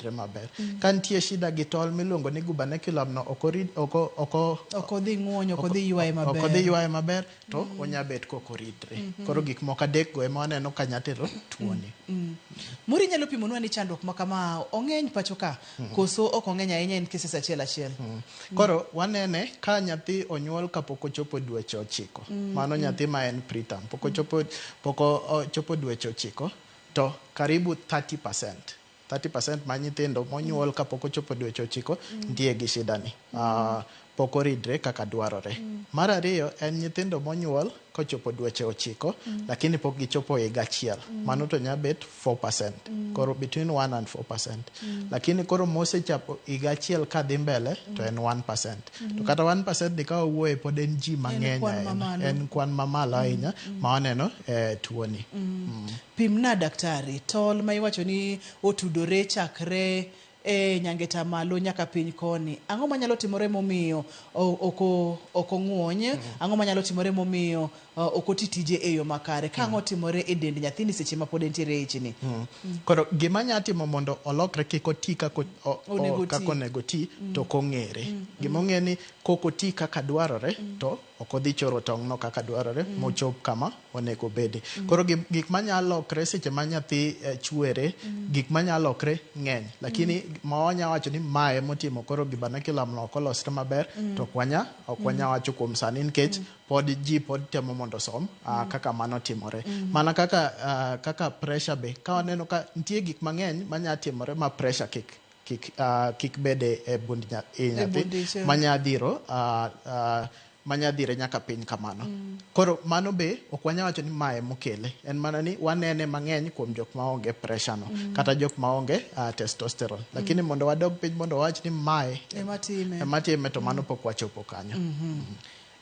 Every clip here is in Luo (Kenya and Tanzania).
ridre maber. Ka nitie shida gi tol miluongo ni gubernaculum no okodhi ng'uonyo, okodhi ywaye maber. Okodhi ywaye maber to onyabet kokoridre. Koro gik moko adek go ema waneno ka nyatero tuoni. Muri nyalo pimonwa ni chandruok ma kama ong'eny pacho ka koso ok ong'eny ahinya en keses achiel. Koro wanene ka nyathi onyuol kapok ochopo dweche 9. Mano nyathi ma en preterm. Pok ochopo dweche 9 to karibu 30% ma nyithindo monyuol kapok ochopo dweche 9 nitie gi shida ni. Pok oridre kaka dwarore. Mar ariyo en nyithindo monyuol kochopo dweche 9 lakini pok gichopo higa achiel. Mano to nyabet 4%. Koro between 1 and 4%. Lakini koro mosechapo higa achiel kadhi mbele to en 1%. To kata 1% ni ka owuoye pod en ji mang'eny. En kwan mamalo ahinya ma waneno tuoni. Pimna daktari, tol ma iwacho ni otudore chakre nyangeta malo nyaka piny koni. Ang'o manyalo timore momiyo oko ng'uonye? Ang'o manyalo timore momiyo okotitije e yo makare? Ka ang'o timore e dend nyathini seche ma pod entiere e ichni? Koro gima nya timo mondo olokre kik oti kako onego ti to kong'ere. Gima ong'e ni kokoti kaka dwarore to ok odhi choro tong'no kaka dwarore mochop kama onego bedi. Koro gik manyalo lokre seche ma nyathi chwere, gik manyalo lokre ng'eny. Lakini ma wanya wacho ni mae motimo koro gubernaculum no kolosre maber to ok wanya wacho kuom sani nikech pod temo mondo som kaka mano timore. Mana kaka pressure be ka waneno ka nitie gik mang'eny manya timore ma pressure kik bede e bund nyathi manya dhire nyaka piny kamano. Koro mano be ok wanya wacho ni mae mokele. En mana ni wanene mang'eny kuom jok ma onge pressure no kata jok ma onge testosterone. Lakini mondo wadog piny mondo wach ni mae ematime to mano pok wachopo kanyo.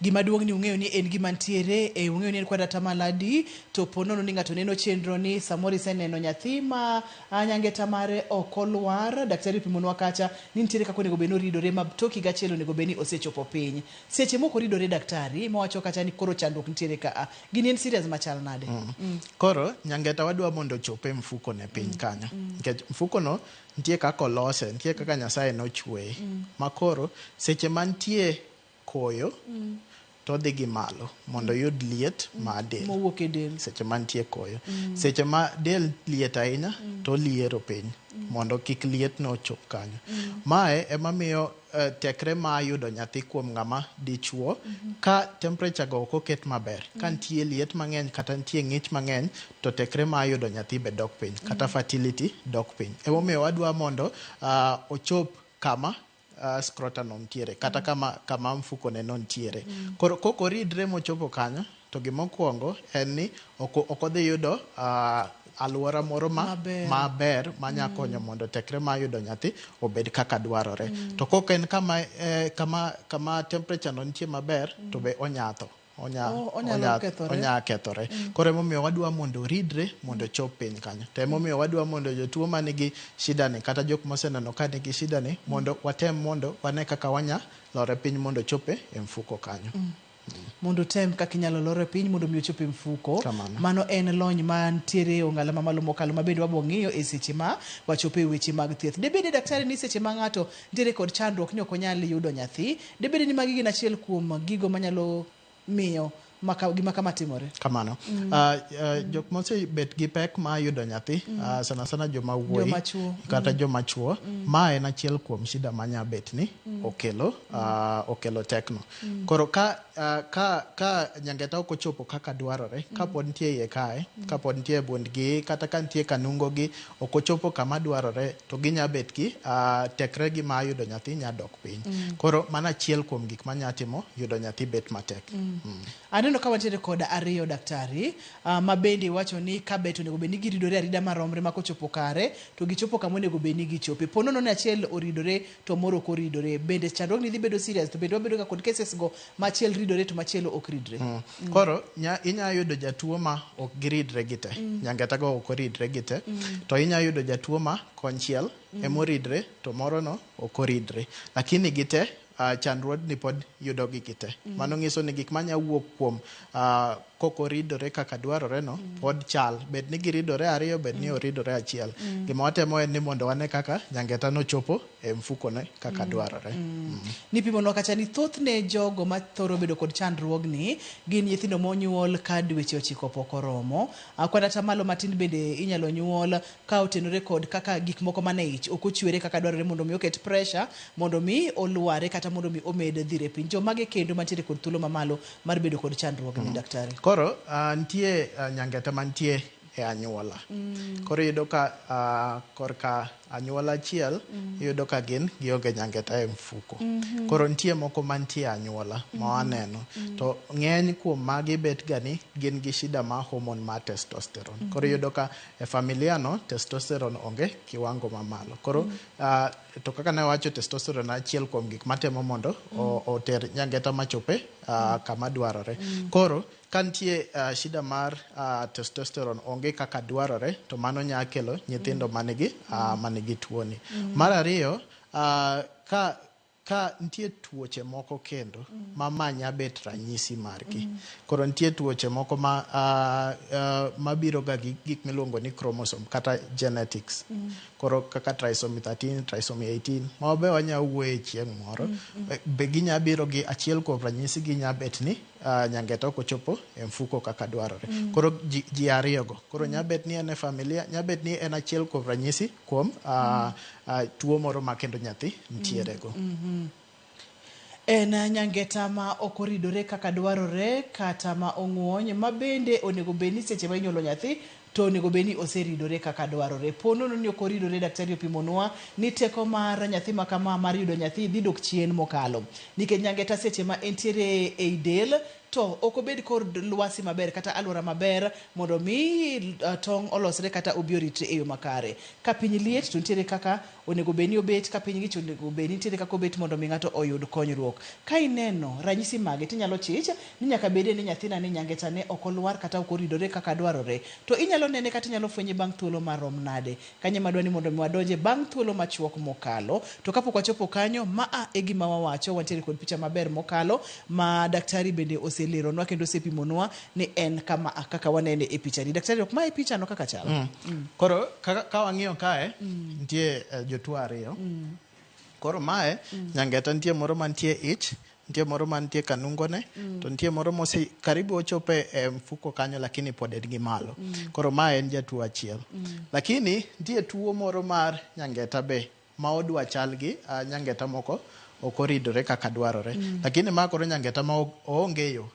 Gima duong' ni ung'eyo ni en gima ntiere ung'eyo ni en kwada tamaladi to ponono ni ng'ato neno chenro ni samoro iseneno nyathi ma nyangeta mare okolwar. Daktari pimonwa kacha ni ntiere kako nego beno ridore ma toki gachielo nego beni osechopo piny. Seche moko ridore daktari mawacho kacha ni koro chandruok ntiere ka gini en serious machal nade? Koro nyangeta wadwa mondo chope mfuko ne piny kanyo. Nikech mfuko no ntie kako lose, ntie kaka Nyasaye nochweye. Makoro seche mantie koyo to dhi gi malo mondo yud liet ma del mowuok e del seche mantie koyo. Seche ma del liet ahinya to liero piny mondo kik liet no chop kanyo. Mae ema miyo tekre ma yudo nyathi kuom ng'ama dichuo ka temperature go ok oket maber. Ka nitie liet mang'eny kata nitie ng'ich mang'eny to tekre ma yudo nyathi be dok piny kata fertility dok piny. Emo miyo wadwa mondo ochop kama scrotum ntiere kata kama mfuko ne non tiere. Koro koko ridre mochopo kanyo to gimokuongo en ni ok odhi yudo aluora moro maber manya konyo mondo tekre ma yudo nyathi obed kaka dwarore. To koko en kama temperature no nitie maber to be onyatho. Onya kethore. Koro emomiyo wadwa mondo ridre mondo chop piny kanyo. To emomiyo wadwa mondo jotuo manigi shida ni kata jok moseneno ka nigi shida ni mondo watem mondo wane kaka wanya lore piny mondo chope e mfuko kanyo. Mondo tem kaka inyalo lore piny mondo mi ochope mfuko. Mano en lony mantiere ong'ala mamalo mokalo mabende wabo ng'iyo e seche ma wachope weche mag thieth. Debede daktari ni seche ma ng'ato ntiere kod chandruok ni ok onyal yudo nyathi, debede ni magi gin achiel kuom gigo manyalo miyo gima kama timore kamano. Jok mose bet gi pek ma yudo nyathi sana joma wuoyi kata joma chuo ma en achiel kuom shida manya bet ni okelo tekno. Koro ka nyangeta ok ochopo kaka dwarore, ka pod nitie iye kae, ka pod nitie bundgi kata ka nitie kanungo gi ok ochopo kama dwarore to ginya bet gi tekre gi ma yudo nyathi nya dok piny. Koro mana achiel kuom gik manya timo yudo nyathi bet matek. Aneno ka wantiere koda ariyo daktari ma bende wacho ni ka bet onego beni giridore arida maromre ma kochopo kare to gichopo kama onego beni gichope. Ponono ni achiel oridore to moro ok oridore. Bende chandruok ni dhi bedo serious to bende wabedo ga kod cases go ma achiel ridore to machielo ok ridre. Koro inya yudo jatuo ma ok giridre gite. Nyangeta go ok oridre gite. To inya yudo jatuo ma konchiel emoridre to moro no ok oridre. Lakini gite chandruod ni pod yudo gi kite. Mano nyiso ni gik manya wuok kuom koko ridore kaka dwarore no pod chal. Bed ni giridore ariyo, bed ni oridore achiel. Gima watemo en ni mondo wane kaka nyangeta no chopo e mfuko ne kaka dwarore. Nipimo no kacha ni thothne jogo ma thoro bedo kod chandruogni gin nyithindo monyuol ka dweche 9 pok oromo. Kwanda tamalo matin bende inyalo nyuol ka otenore kod kaka gik moko mane ich ok ochwere kaka dwarore mondo mi oket pressure mondo mi olware kata mondo mi omed dhire piny. Jomage kendo mantiere kod thuolo mamalo mar bedo kod chandruogni daktari. Koro nitie nyangeta mantie e anyuola. Koro iyudo ka korka anyuola achiel iyudo ka gionge nyangeta e mfuko. Koro nitie moko mantie anyuola ma waneno. To ng'eny kuom magi bet gani gin gi shida ma hormone ma testosterone. Koro iyudo ka e familia no testosterone onge kiwango mamalo. Koro to kaka ne wacho testosterone achiel kuom gik matemo mondo oter nyangeta machope kama dwarore. Koro kantie shida mar testosterone onge kaka dwarore to mano nya kelo nyithindo manigi tuoni. Mar ariyo, ka nitie tuoche moko kendo manya bet ranyisi margi. Koro nitie tuoche moko mabiro ga gik miluongo ni chromosome kata genetics. Koro kaka trisomy 13, trisomy 18 ma be wanya wuoye chieng' moro. Be ginya biro gi achiel kuom ranyisi ginya bet ni nyangeta ok ochopo e mfuko kaka dwarore. Koro ji ariyogo. Koro nya bet ni en e familia, nya bet ni en achiel kuom ranyisi kuom tuo moro ma kendo nyathi nitiere go. En nyangeta ma ok oridore kaka dwarore kata ma ong'wony ma bende onego bedni seche ma inyuolo nyathi to onego bedni oseridore kaka dwarore. Pono ni ok oridore, daktari opimonwa ni teko mar nyathi ma kama mar yudo nyathi dhi dok chien mokalo. Nikech nyangeta seche ma entiere ei del to ok obed kod lwasi maber kata alwora maber mondo mi tong' olosre kata obi oritre e yo makare. Ka piny liet to nitiere kaka onego bedni obet, ka piny ng'ich onego bedni nitiere kaka obet mondo mi ng'ato oyud konyruok. Ka ineno ranyisi mage tinyalo chich ni nyaka bede ni nyathina ni nyangeta ne ok olwar kata ok oridore kaka dwarore. To inyalo nene kata inyalo fwenye bang' thuolo marom nade. Kanye madwa ni mondo mi wadonje bang' thuolo machuok mokalo. To kapok wachopo kanyo, e gima wawacho, wantiere kod picha maber mokalo ma daktari bende oseleronwa kendo osepimonwa ni en kaka wanene e picha ni. Daktari, ok ma e picha no kaka chal. Koro ka wang'iyo kae nitie jotuo ariyo. Koro mae nyangeta nitie moro mantie ich, nitie moro mantie kanungone, to nitie moro mose karibu ochope e mfuko kanyo lakini pod en gi malo. Koro mae en jatuo achiel. Lakini nitie tuo moro mar nyangeta be ma odwa chal gi nyangeta moko ok oridore kaka dwarore. Lakini ma koro nyangeta ma oonge yo.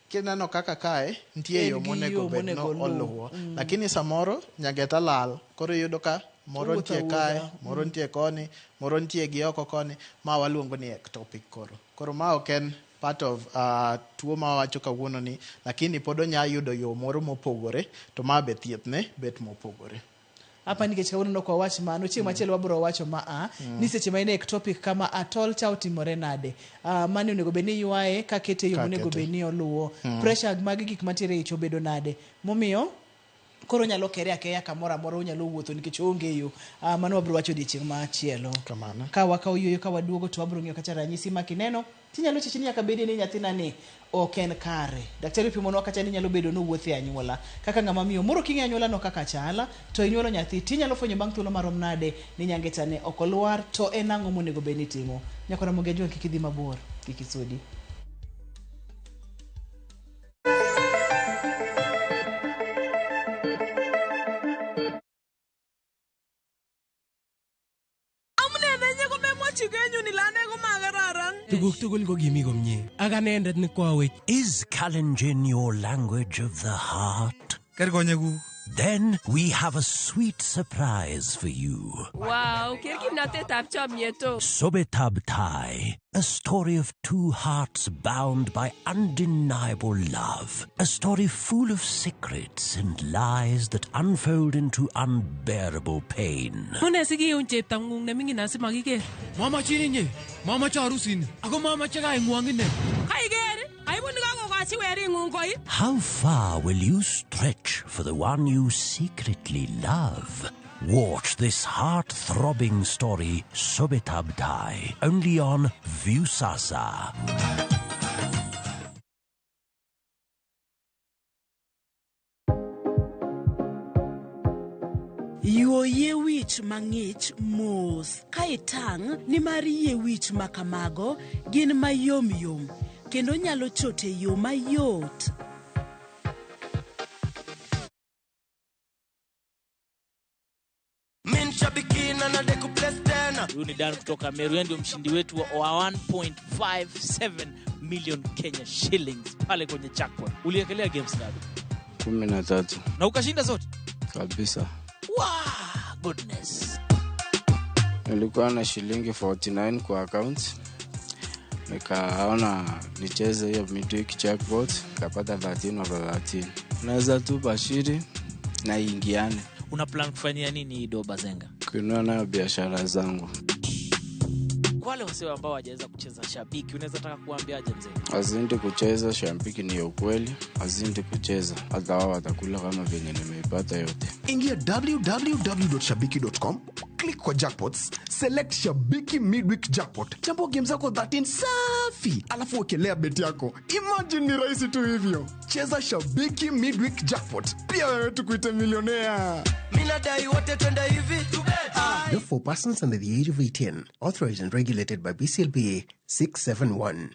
Kineno kaka kae nitie yo monego bed no oluwo. Lakini samoro nyangeta lal. Koro iyudo ka moro nitie kae, moro nitie koni, moro nitie gi oko koni, ma waluongo ni ectopic koro. Koro ma ok en part of tuo ma wacho kawuono ni, lakini pod onya yudo yo moro mopogore, to ma be thiethne bet mopogore. Hapa nikech kawuono no kwa wach mano chieng' machielo wabro wacho ni seche ma ine ectopic kama atol cha otimore nade. Mani onego bedni ywaye ka kete yo onego bedni oluwo. Pressure mag gik mantiere ich obedo nade. Momiyo koro nyalo kere akeya kamoro amora onyalo wuotho nikech onge yo. Mano wabro wacho odiochieng' machielo. Kamano. Ka wakaw yueyo ka waduogo to wabro ng'iyo kacha ranyisi ma kineno tinyalo chichi ni nyaka bedi ni nyathina ni ok en kare. Daktari opimonwa kacha ni nyalo bedo no wuothe anyuola. Kaka ng'ama miyo moro king'e anyuola no kaka chala to inyuolo nyathi tinyalo fwenyo bang' thuolo marom nade ni nyangeta ne ok olwar to en ang'o monego bedni timo. Nyakora Mogejuan kik idhi mabor, kik isudi. Is Kalenjin your language of the heart? Then we have a sweet surprise for you. Wow, Sobetab Thai, a story of two hearts bound by undeniable love. A story full of secrets and lies that unfold into unbearable pain. Mama chininye, mama charusin, ako mama chaga ingwangine. How far will you stretch for the one you secretly love? Watch this heart-throbbing story, Sobetabdai, only on Viusasa. Yuo yie wich mang'ich mos ka itang' ni mar yie wich makamago gin mayom yom kendo nyalo chote yo mayot. Huyu ni Dan kutoka Meru, ndio mshindi wetu wa 1.57 million Kenya shillings pale kwenye jackpot. Uliekelea games ngapi? 13. Na ukashinda zote? Kabisa. Wow, goodness. Nilikuwa na shilingi 49 kwa account. Nikaona nicheze hiyo midweek jackpot, kapata 13/13. Naweza tu bashiri na ingiane. Una plan kufanyia nini hii do Bazenga? Kuinua nayo biashara zangu. Wale wasio ambao hawajaweza kucheza shabiki, unaweza taka kuambiaje mzee? Azindi kucheza shabiki ni ukweli, azindi kucheza hata wao watakula kama venye nimeipata yote. Ingia www.shabiki.com, click kwa jackpots, select Shabiki Midweek Jackpot. Chambua game zako 13 safi, alafu wekelea beti yako. Imagine ni rahisi tu hivyo. Cheza Shabiki Midweek Jackpot. Pia wewe tukuite milionea. Mina dai wote twenda hivi. Not for persons under the age of 18. Authorized and regulated by BCLPA 671.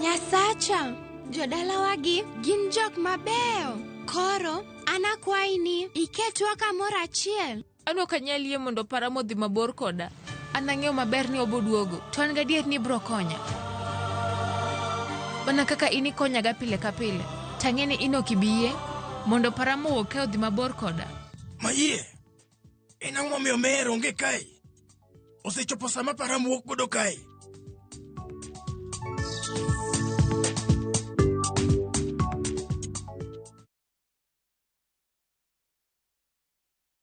Nyasacha, jodala wagi gin jok mabeo. Koro, anakwaini iketwa kamoro achiel. Ano kanyalie mondo para modhi mabor koda. Anang'eyo maber ni oboduogo. To an gadier ni bro konya. Bana kaka ini konya ga pile ka pile. Tang'eni ino kibiye mondo para mowuok ka odhi mabor koda. Mayie. Inang'o miyo mer onge kae. Osechopo sama para mowuok godo kae.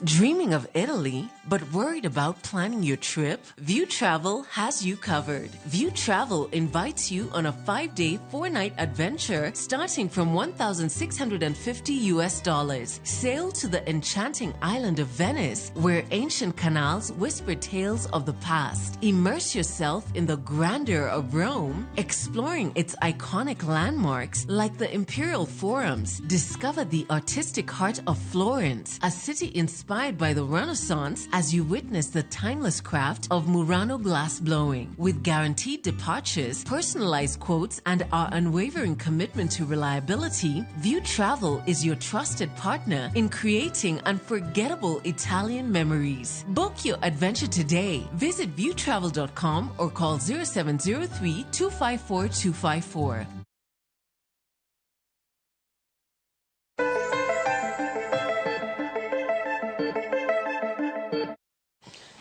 Dreaming of Italy, but worried about planning your trip? View Travel has you covered. View Travel invites you on a 5-day, 4-night adventure starting from $1,650. Sail to the enchanting island of Venice, where ancient canals whisper tales of the past. Immerse yourself in the grandeur of Rome, exploring its iconic landmarks like the Imperial Forums. Discover the artistic heart of Florence, a city inspired by the Renaissance as you witness the timeless craft of Murano glass blowing. With guaranteed departures, personalized quotes, and our unwavering commitment to reliability, View Travel is your trusted partner in creating unforgettable Italian memories. Book your adventure today. Visit viewtravel.com or call 0703 254 254.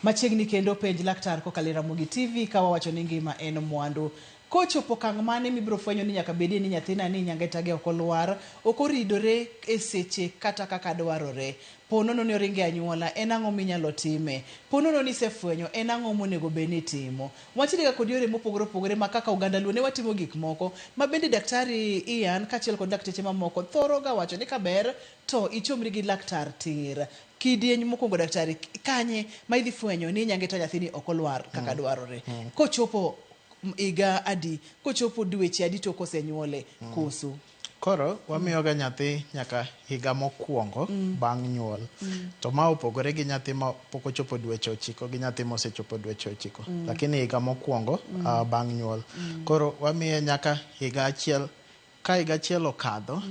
Machiegni kendo penj laktar kokalo Ramogi TV kawa wacho ni ngima en mwandu. Kochopo kang' mane mibiro fwenyo ni nyaka bedie ni nyathina ni nyangetage ok olwar, ok oridore e seche kata kaka dwarore. Ponono ni oringe anyuola, en ang'o minyalo time? Ponono ni sefwenyo, en ang'o monego bed ni timo? Wachiri ga kod yore mopogore opogore ma kaka oganda luo ne watimo gik moko, ma bende daktari Ian kachiel kod dakteche mamoko thoro ga wacho ni kaber to ichomri gi laktar tir. Kidieny mokwongo daktari, kanye ma idhi fwenyo ni nyangeta nyathini ok olwar kaka dwarore? Kochopo iga adi, kochopo dweche adi to kosenyuole koso? Koro wamiyo ga nyathi nyaka higa mokwongo bang' nyuol. To ma opogore gi nyathi ma pok ochopo dweche 9 gi nyathi ma osechopo dweche 9. Lakini higa mokwongo bang' nyuol. Koro wamiye nyaka higa achiel. Ka higa achiel okadho,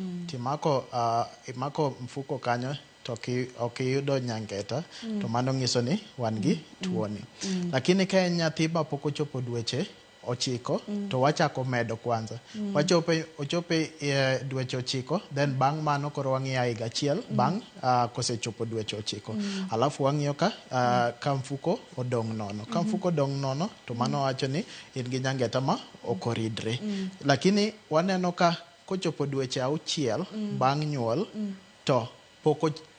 imako mfuko kanyo to okiyudo nyangeta, to mano ng'iso ni wan gi tuoni. Lakini ka en nyathi ma pok ochopo dweche 9 to wachako medo kwanza. Ochope dweche 9, then bang' mano koro wang'iyo higa achiel bang' kosechopo dweche 9. Alafu wang'iyo ka mfuko odong' nono. Ka mfuko odong' nono to mano wacho ni in gi nyangeta ma ok oridre. Lakini waneno ka kochopo dweche 6 bang' nyuol to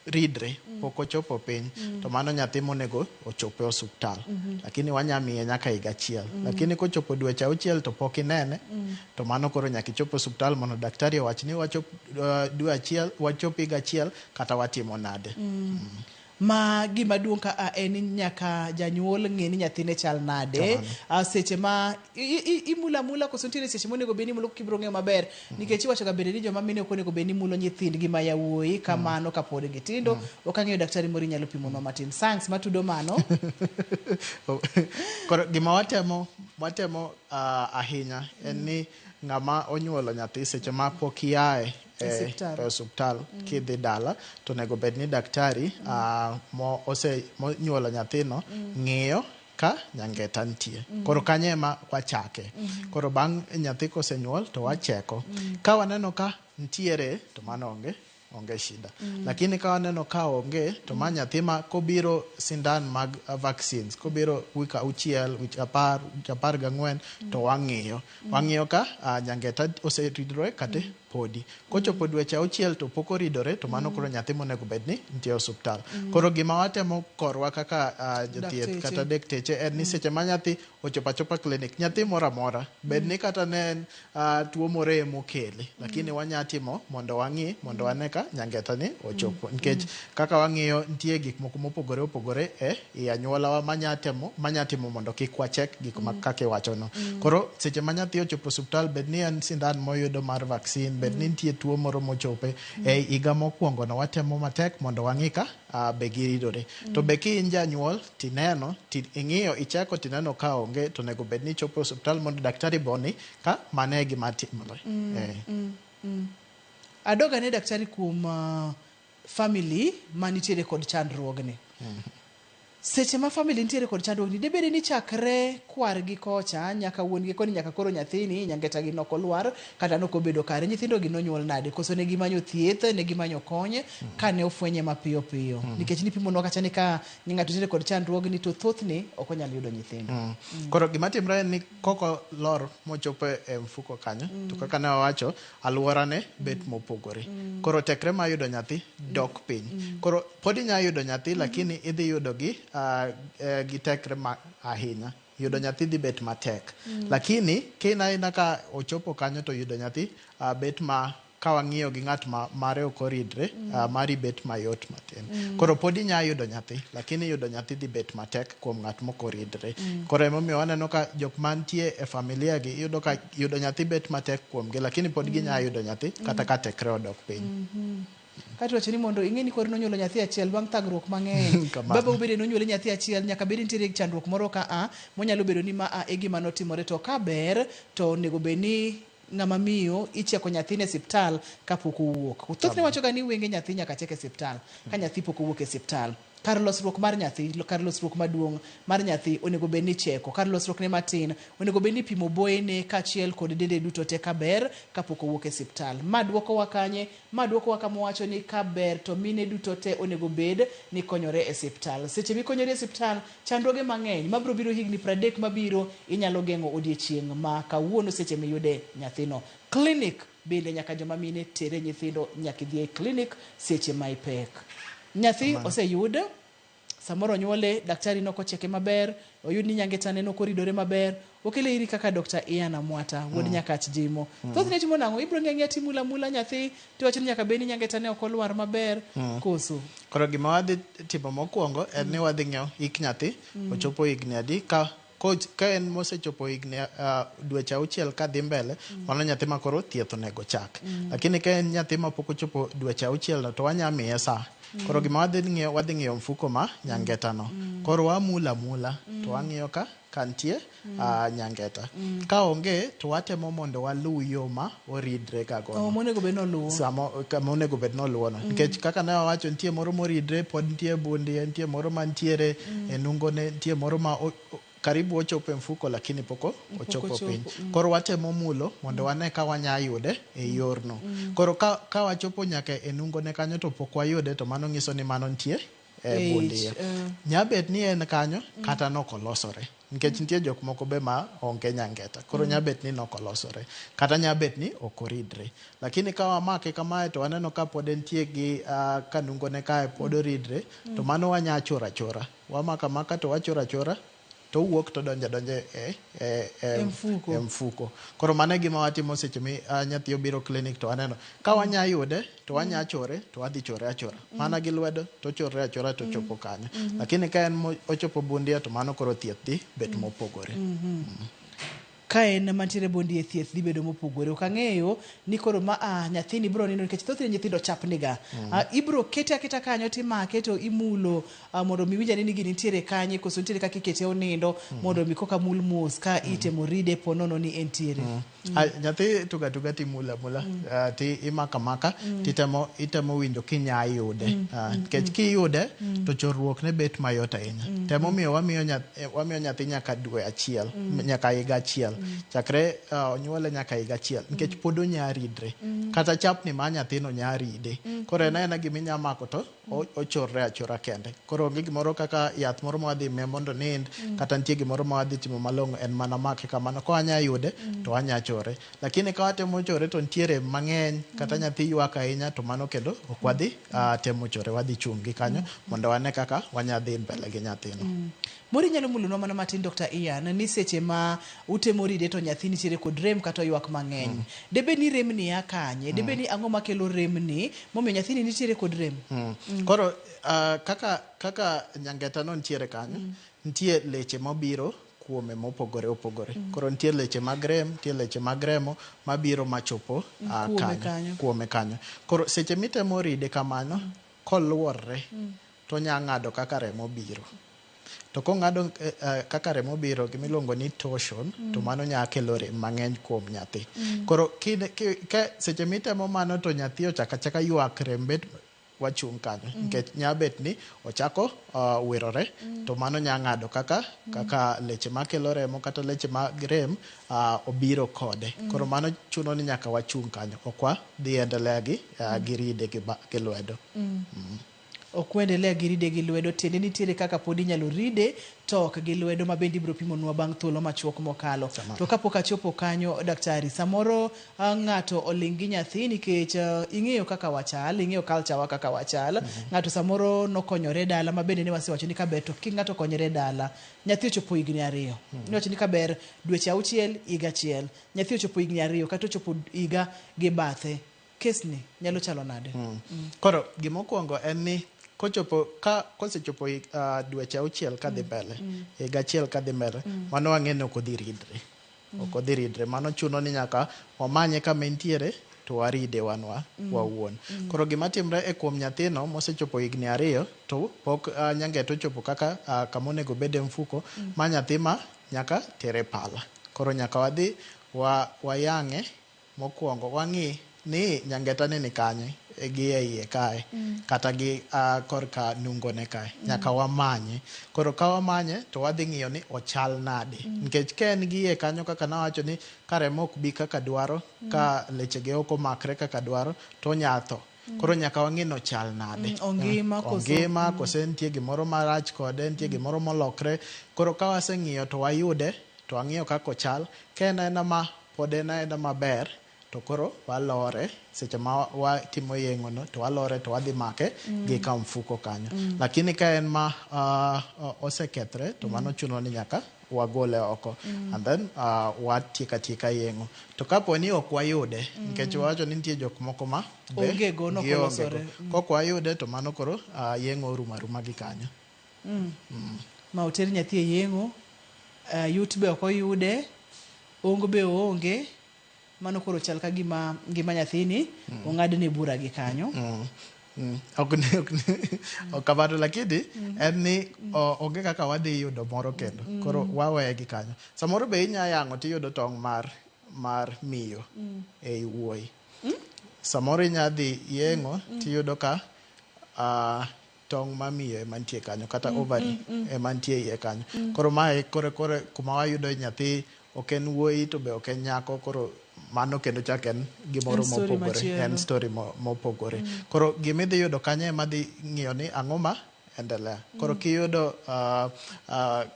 ridre pok ochopo piny to mano nyathi monego ochope osuptal lakini wanyamiye nyaka higa achiel lakini kochopo dweche 6 to pok inene to mano koro nyaka ichop osuptal mondo daktari owach ni wachop dwe achiel wachop higa achiel kata watimo nade. Ma gima duong' ka en nyaka janyuol ng'e ni nyathine chal nade seche ma imula koso ntiere seche monego beni mulo kibro ng'eyo maber nikech iwacho ga bende ni joma mine ok onego beni mulo nyithindgi ma yawuoyi kamano kapod gitindo ok ang'eyo daktari moro nyalo pimonwa matin thanks matudo mano. Koro gima watemo ahinya en ni ng'ama onyuolo nyathi seche ma pok iae osuptal kidhi dala to nego bed ni daktari monyuolo nyathino ng'iyo ka nyangeta nitie koro kanye ma wachake koro bang' nyathi kosenyuol to wacheko ka waneno ka ntiere to mano onge shida lakini ka waneno ka onge to ma nyathi ma kobiro sindan mag vaccines kobiro wik 6 wik 10 14 to wang'iyo ka nyangeta oseridore kate podi kochopo dweche 6 to pok oridore to mano koro nyathi monego bed ni nitie osuptal koro gima watemo korwa kaka jothieth kata dakteche en ni seche ma nyathi ochopa klinik nyathi moro amora bed ni kata ne tuo moro mokele lakini wanyatimo mondo wang'i mondo wane ka nyangeta ni ochopo nikech kaka wang'iyo nitie gik moko mopogore opogore e anyuolawa manyatimo mondo kik wachek gik kaka iwachono koro seche ma nyathi ochopo osuptal bed ni en sindan moyudo mar vaccine bed ni nitie tuo moro mochope higa mokwongo no watemo matek mondo wang'i ka be giridore to be ki in janyuol tineno ing'iyo ichako tineno ka onge to nego bed ni chopo osuptal mondo daktari boni ka mane gima timore. Adoga ne daktari kuom family manitiere kod chandruogni seche ma family nitiere kod chandruogni debede ni chakre kwargi kocha nyaka wuongi koni nyaka koro nyathini nyangeta gi nokolwar kata nokobedo kare nyithindo gi nonyuol nade koso ne gimanyo thieth ne gimanyo konye kane ofwenye mapiyo piyo nikech nipimonwa kacha ni ka ng'ato nitiere kod chandruogni to thothne ok onyal yudo nyithindo koro gima timre ni koko lor mochopo e mfuko kanyo to kaka ne wawacho alworane bet mopogore koro tekre ma yudo nyathi dok piny koro pod inya yudo nyathi lakini idhi yudo gi tekre ahinya yudo nyathi dhi bet matek lakini kinaina ka ochopo kanyo to yudo nyathi bet ma ka wang'iyo gi ng'at mare ok oridre mari bet mayot matin koro pod inya yudo nyathi lakini yudo nyathi dhi bet matek kuom ng'at mok oridre koro emomiyo waneno ka jok mantie e familia gi iyudo ka yudo nyathi bet matek kuomgi lakini pod ginya yudo nyathi kata ka tekre odok piny kati wacho ni mondo ing'e ni koro nonyuolo nyathi achiel bang' thagruok mang'eny baba ubede nonyuole nyathi achiel nyaka bed nitiere chandruok moro ka monyalo bedo ni ma e gima notimore to ka ber to onego bed ni ng'ama miyo icheko nyathine siptal kapok owuok thothne wacho ga ni wenge nyathi nyaka cheke siptal ka nyathi pok owuok e siptal kar losruok mar nyathi kar losruok maduong' mar nyathi onego bed ni cheko kar losruok ne matin onego bed ni pimo boyene kaachiel kod dende duto te kaber kapok owuok e siptal ma dwoko wa kama wacho ni kaber to mine duto te onego bed ni konyore e siptal seche mikonyore e siptal chandruoge mang'eny mabiro biro higni 30 mabiro inyalo geng'o odiechieng' ma kawuono seche miyude nyathino clinic bende nyaka joma mine tere nyithindo nyaka dhi e clinic seche ma ipek nyathi oseyud samoro nyuole daktari nokocheke maber oyud ni nyangetane nokoridore maber okele iri kaka Dr. Ian Amwata wuod Nyakach Jimo thothne timo nang'o ibro ng'e timula nyathi tiwacho ni nyaka beni nyangetane okolwar maber koso koro gima wadhi timo mokwongo en ni wadhi ng'eyo hik nyathi ochopo higni adi ka en mosechopo higni dweche 6 kadhi mbele mano nyathi ma koro thieth onego chak lakini ka en nyathi ma pok ochopo dweche 6 to wanyamiye sa koro gima wadhi ng'iyo mfuko ma nyangeta no koro wamula to wang'iyo ka nitie nyangeta ka onge to watemo mondo waluw yo ma oridre ka gono monego bed noluwo monego bed noluwono nikech kaka ne wawacho nitie moro moridre pod nitie bundi nitie moro mantiere e nungone nitie moro ma karibu ochopo e mfuko lakini poko ochopo piny koro watemo mulo mondo wane ka wanya yude e yorno koro ka wachopo nyaka e nungone kanyo to pok wayude to mano ng'iso ni mano nitie e bundia. Nyabet ni en kanyo kata nokolosore. Nikech nitie jok moko be ma onge nyangeta. Koro nyabet ni nokolosore. Kata nyabet ni okoridre. Lakini ka wamake kamae to waneno ka pod entie gi kanungo ne kae pod oridre, to mano wanya chora chora. Wamaka maka to wachora chora, to wuok to donje e mfuko. Koro mano gima watimo seche mi nyathi obiro klinik to waneno. Ka wanya yude to wanya chore to wadhi chore achora. Mana gi lwedo to chore achora to chopo kanyo. Lakini ka en ochopo bundia to mano koro thieth dhi bet mopogore. Ka en mantiere bundia thieth dhi bedo mopogore. Ok ang'eyo ni koro nyathini biro nindo nikech thothne nyithindo chapniga. Ibro kete aketa kanyo timake to imulo mondo mi winja ni gini nitiere kanye koso nitiere kaka ikete onindo mondo mi koka mul mos ka itemo ride ponono ni entiere. Nyathi tuga timula ti imaka maka itemo winjo kinya yude. Nikech kiyude to chorruok ne bet mayot ahinya. Temo miyo wamiyo nyathi nyaka dwe achiel, nyaka higa achiel. Chakre onyuole nyaka higa achiel nikech pod onya ridre. Kata chapni ma nyathino nya ride. Koro en gima inya mako to ochorre achora kende. Koro onge gimoro kaka yath moro ma wadhi miye mondo nind, kata nitie gimoro ma wadhi timo malong'o, en mana make kamano. Ka wanya yude to wanya chore. Lakini ka watemo chore to nitiere mang'eny, kata nyathi ywak ahinya, to mano kendo ok wadhi temo chore, wadhi chungi kanyo mondo wane kaka wanya dhi mbele gi nyathino. Mori nyalo mulonwa mana matin Dr. Ian ni seche ma utemo ride to nyathi nitiere kod rem kata ywak mang'eny. Debe ni rem ni akanye, debe ni ang'o makelo rem ni momiyo nyathini nitiere kod rem. Koro kaka nyangeta no nitiere kanyo, nitie leche mabiro kuome mopogore opogore. Koro nitie leche mag rem, nitie leche mag remo mabiro machopo kuome kanyo. Koro seche mitemo ride kamano, koluorre to nya ng'ado kaka remo biro. To kong'ado kaka remo biro, gimiluongo ni torsion, to mano nya kelo rem mang'eny kuom nyathi. Koro seche mitemo mano to nyathi ochaka ywak, rem bet wachung' kanyo. Nikech nyabet ni ochako wirore, to mano nya ng'ado kaka leche makelo remo kata leche mag rem obiro kode. Koro mano chuno ni nyaka wachung' kanyo. Okwa dhi endelea gi ride gi lwedo. Okwendelea gi ride gi lwedo, tiende nitiere kaka pod inyalo ride to ok gi lwedo, ma bende ibiro pimonwa bang' thuolo machuok mokalo. To kapok achopo kanyo, daktari, samoro ng'ato oling' gi nyathi nikech ing'eyo kaka wachal, ing'eyo culture wa kaka wachal. Ng'ato samoro nokonyore dala, ma bende ne wasewacho ni kaber to ng'ato konyore dala, nyathi ochopo higni 2. Niwacho ni kaber dweche 6, higa 1. Nyathi ochopo higni 2 kata ochopo higa gi bathe. Kesni nyalo chalo nade? Koro gimokwongo en ni kosechopo dweche 6 kadhi mbele, higa 1 kadhi mbele, mano wang'e ni ok odhi ridre. Mano chuno ni nyaka wamanye kama entiere to waride wawuon. Koro gima timre e kuom nyathino mosechopo higni 2 to pok nyangeto ochopo kaka kama onego bede mfuko, ma nyathi ma nyaka tere pala. Koro nyaka wadhi wayang'e mokwongo, wang'i ni nyangeta ni kanye gi iye kae, kata gi korka nungone kae. Nyaka wamanye. Koro ka wamanye to wadhi ng'iyo ni ochal nade. Nikech ka en gi iye kanyo, kaka nawacho ni ka remo ok bi kaka dwaro, ka lechege ok omakre kaka dwaro, to nyatho. Koro nyaka wang'i ni ochal nade. Ongima kose nitie gimoro marach kode, nitie gimoro molokre. Koro ka waseng'iyo to wayude, to wang'iyo kaka ochal. Ka en ma pod en maber, to koro walore. Seche ma watimo yeng'ono to walore to wadhi make gi ka mfuko kanyo. Lakini ka en ma osekethre, to mano chuno ni nyaka wagole oko. And then watieka yeng'o. To kapo ni ok wayude, nikech wacho ni nitie jok moko ma onge go no kolosore. Kok wayude to mano koro yeng'o ruma gi kanyo. Ma oter nyathi e yeng'o, yut be ok oyude, ongo be onge. Mano koro chal ka gima nyathini ong'adne bura gi kanyo. Ok kamano, lakini en ni onge kaka wadhi yudo moro kendo. Koro waweye gi kanyo. Samoro be inya yang'o tiyudo tong' mar miyo ei wuoyi. Samoro inya dhi yeng'o tiyudo ka tong' ma miyo ema nitie kanyo, kata ovary ema nitie iye kanyo. Koro mae kore kuma wayudo nyathi ok en wuoyi to be ok en nyako. Koro mano kendo chak en gimoro mopogore, en story mopogore. Koro gimidhi yudo kanyo ema dhi ng'iyo ni ang'o ma endelea. Koro kiyudo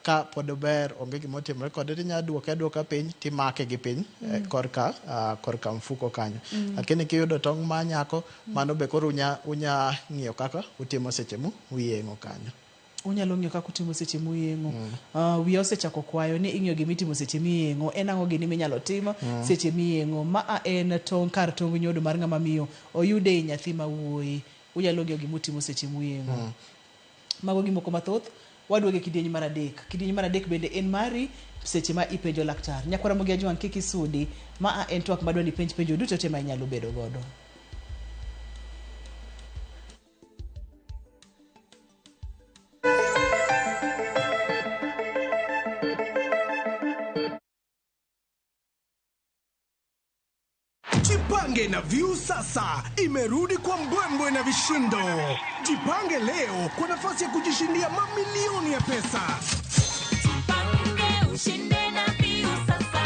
ka pod ber onge gima otimore kode tinya duoka piny timake gi piny korka mfuko kanyo. Lakini kiyudo tong' ma nyako mano be koro unya ng'iyo kaka utimo seche mu uyeng'o kanyo. Unyalo ng'iyo kaka utimo seche muyeng'o. Wiya osechako kwayo ni ing'iyo gima itimo seche miyeng'o. En ang'o gini minyalo timo seche miyeng'o. Ma en kar tong' nyodo mar ng'ama miyo oyude nyathi ma wuoyi. Unyalo ng'iyo gima utimo seche muyeng'o. Mago gimoko mathoth. Waduoge kidieny mar adek. Kidieny mar adek bende en mari seche ma ipenjo laktar. Nyakwara Mogi Ajwang' kik isudi. Ma en twak madwa ni penjo duto te ma inyalo bedo godo. Jipange na View sasa imerudi kwa mbwembwe na vishindo. Jipange leo kwa nafasi ya kujishindia mamilioni ya pesa. Jipange ushinde na View sasa.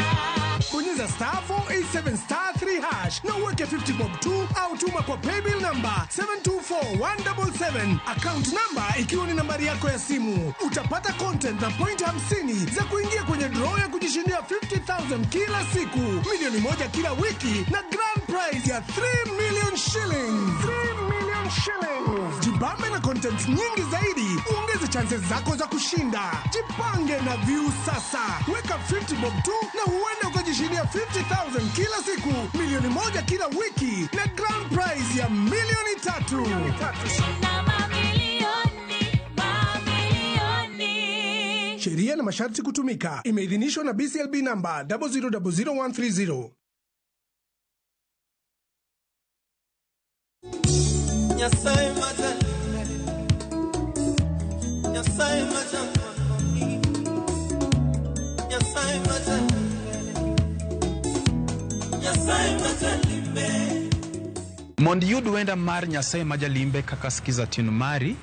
Bonyeza *487*3# na uweke 50 bob tu au tuma kwa paybill number 724177. Account number ikiwa ni nambari yako ya simu. Utapata content na point 50 za kuingia kwenye draw ya kujishindia 50,000 kila siku, milioni 1 kila wiki na grand prize ya 3 million shillings. 3 million shillings. Jibambe na content nyingi zaidi, uongeze chances zako za kushinda. Jipange na View sasa. Weka 50 bob tu na huenda ukajishindia 50,000 kila siku, milioni 1 kila wiki na grand prize ya milioni 3. Sheria na masharti kutumika. Imeidhinishwa na BCLB namba 0000130. Nyasaye mazalime, Nyasaye mazalime, Nyasaye mazalime, Nyasaye mazalime. Mondo yud wenda mar Nyasaye majalimbe kaka skiza tune mari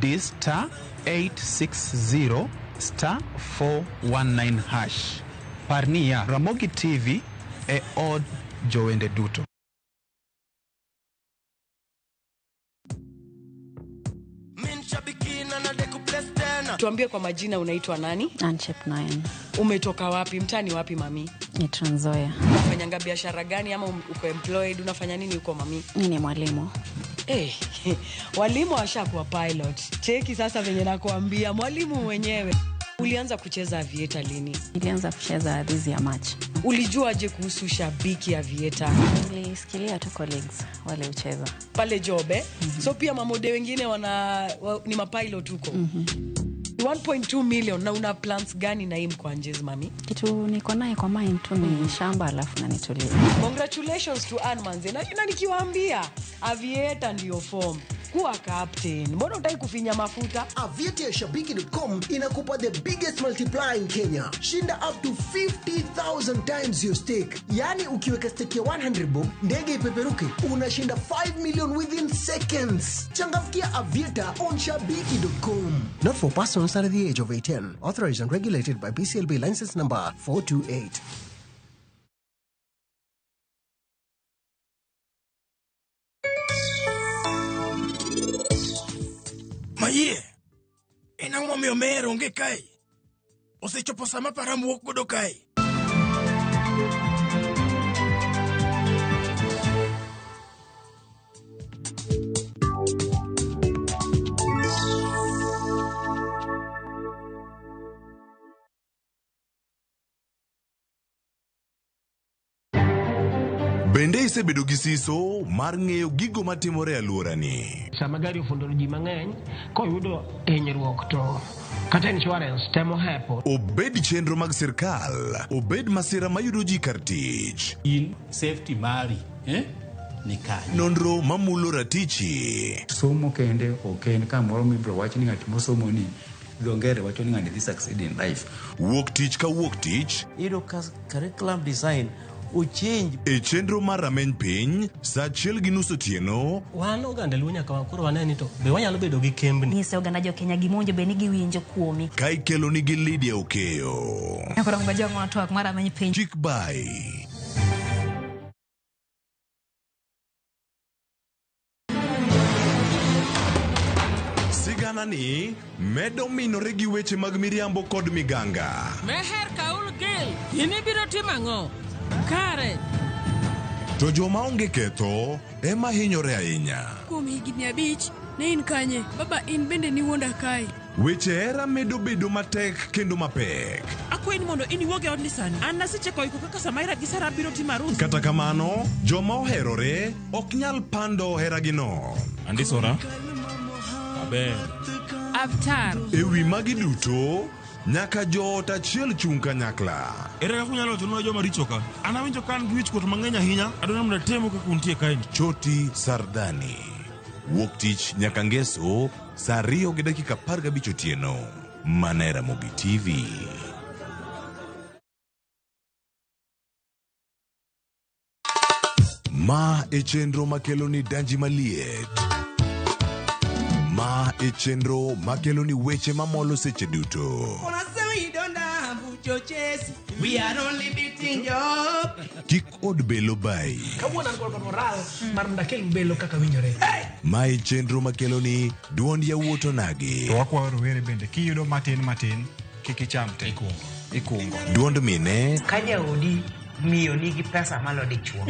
*860*419#. Parnia Ramogi TV e od jowende duto. Tuambie kwa majina, unaitwa nani? Anchep Nayan. Umetoka wapi? Mtani wapi mami? Ni Trans Nzoia. Unafanyanga biashara gani ama uko employed? Unafanya nini uko mami? Ni mwalimu. Walimu washakuwa pilot. Cheki sasa venye nakuambia, mwalimu mwenyewe. Ulianza kucheza aviator lini? Nilianza kucheza this year March. Ulijuaje kuhusu shabiki aviator? Nilisikilia tu colleagues wale ucheza pale Jobe. So pia mamode wengine ni mapilot huko. 1.2 million na una plans gani na hii mkwanjezi mami? Kitu niko naye kwa mind tu ni shamba alafu na nitulie. Congratulations to Anmanze. Na nikiwaambia aviator ndio form. Kuwa captain. Mbona utaki kufinya mafuta? Aviatorshabiki.com inakupa the biggest multiplier in Kenya. Shinda up to 50,000 times your stake. Yani ukiweka stake ya 100 bob, ndege ipeperuke, unashinda 5 million within seconds. Changamkia Aviator on Shabiki.com. Not for persons under the age of 18. Authorized and regulated by BCLB license number 428. Maye, enang mo miyo meron ge kai. Osechopo sama para muok godo kai. Bende isebedo gi siso mar ng'eyo gigo matimore alworani. Sama gari ofundoro ji mang'eny, koyudo hinyruok to kata insurance temo hepo. Obed chenro mag sirkal, obed masira mayudo ji kar tich. In safety mari, ni kanyo. Nonro mamulo ratichi. Somo kende oken kamoro mibro wach ni ng'at mosomo ni dongere wacho ni ng'ani dhi succeed in life. Wuok tich ka wuok tich. Iro curriculum design uchinj e chenro mar rameny piny saa 1:30 otieno. Wan oganda luo nyaka wakoro waneni to be wanyalo bedo gi kembni. Nyise oganda jo Kenya gimonjo be ni giwinjo kuomi. Ka ikelo nigi Lydia Okeyo. Nyakoro mgajo ng'ato ak mar rameny piny. Chik bai. siganani medo minore gi weche mag miriambo kod miganga. Meher kaul gil, ini biro timang'o? Kare. To joma onge ketho ema hinyore ahinya. Kuom higni 5 ne in kanye? Baba in bende ni wuonda kae. Weche hera medo bedo matek kendo mapek. Akwayi ni mondo in iwuog e odni sani. An naseche iko kaka Samaira gi Sara biro timo arus. Kata kamano, joma oherore ok nyal pando heragino. Andisora. Aber. Avatar. Ewi magi duto, nyaka joot achiel chung' kanyakla. Ere kaka unyalo wacho joma richo ka? An awinjo ka an gi wichkuot mang'eny ahinya, adwaro mondo atemo kaka untie kae. Choti Sardani. Wuok tich nyaka ngeso, saa 2:15 otieno. Mana Ramogi TV. Ma e chenro makeloni danji maliet. Ma e chenro makeloni weche mamolo seche duto. We are only beating job. Kik od belo bai. Kawuono an kod moral mar ndakel belo kaka winjore. Ma e chenro makeloni duond yawuoto nagi. To wakwayo rowere bende kiyudo matin kik icham te. Ikungo. Duond mine. Ka jaodi miyo nigi pesa malo dichuo.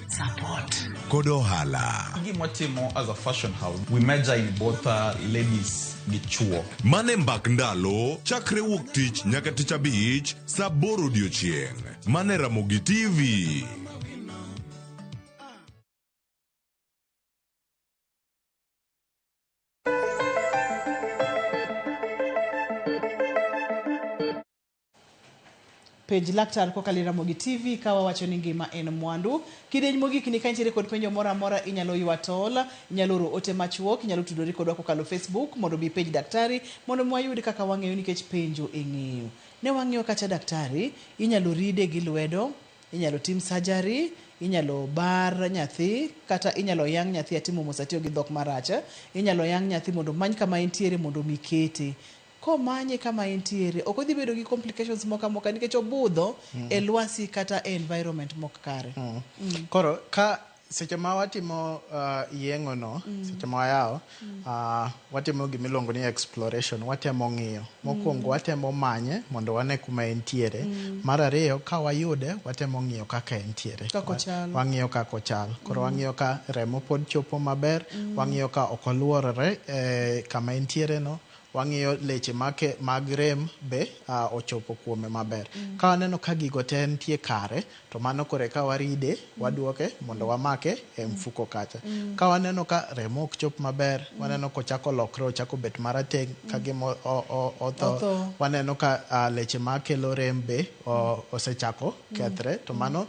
Support. Kod ohala. Gima watimo as a fashion house, we measure in both ladies gi chuo. Mane mbak ndalo, chakre wuok tich nyaka tich abich, saa 8 odiochieng'. Mane Ramogi TV. Penj laktar kokalo Ramogi TV kawa wacho ni ngima en mwandu. Kidenj mogik ni kanitiere kod penjo moro amora inyalo ywa tol, inyalo oro ote machuok, inyalo tudori kodwa kokalo Facebook mondo bi penj daktari mondo mwayud kaka wang'eyo nikech penjo eng'eyo. Ne wang'eyo kacha daktari inyalo ride gi lwedo, inyalo tim surgery, inyalo bar nyathi kata inyalo yang nyathi atimo mosatiyo gi dhok maracha, inyalo yang nyathi mondo many kama entiere mondo mikete. Komanye kama entiere ok odhi bedo gi complications moka nikech obudho e lwasi kata e environment mok kare. Koro ka seche ma watimo yeng'o no, seche ma wayawo, watimo gimiluongo ni exploration, watemo ng'iyo. Mokwongo watemo manye mondo wane kuma entiere. Mar ariyo ka wayude watemo ng'iyo kaka entiere. Wang'iyo kaka ochal. Koro wang'iyo ka remo pod chopo maber, wang'iyo ka ok oluorore kama entiere no. Wang'iyo leche mag rem be ochopo kuome maber. Ka waneno ka gigo te nitie kare, to mano kore ka waride, waduoke mondo wamake e mfuko kacha. Ka waneno ka remo ok chop maber, waneno kochako lokre, ochako bet marateng' ka gima otho. Waneno ka leche makelo rem be osechako kethre, to mano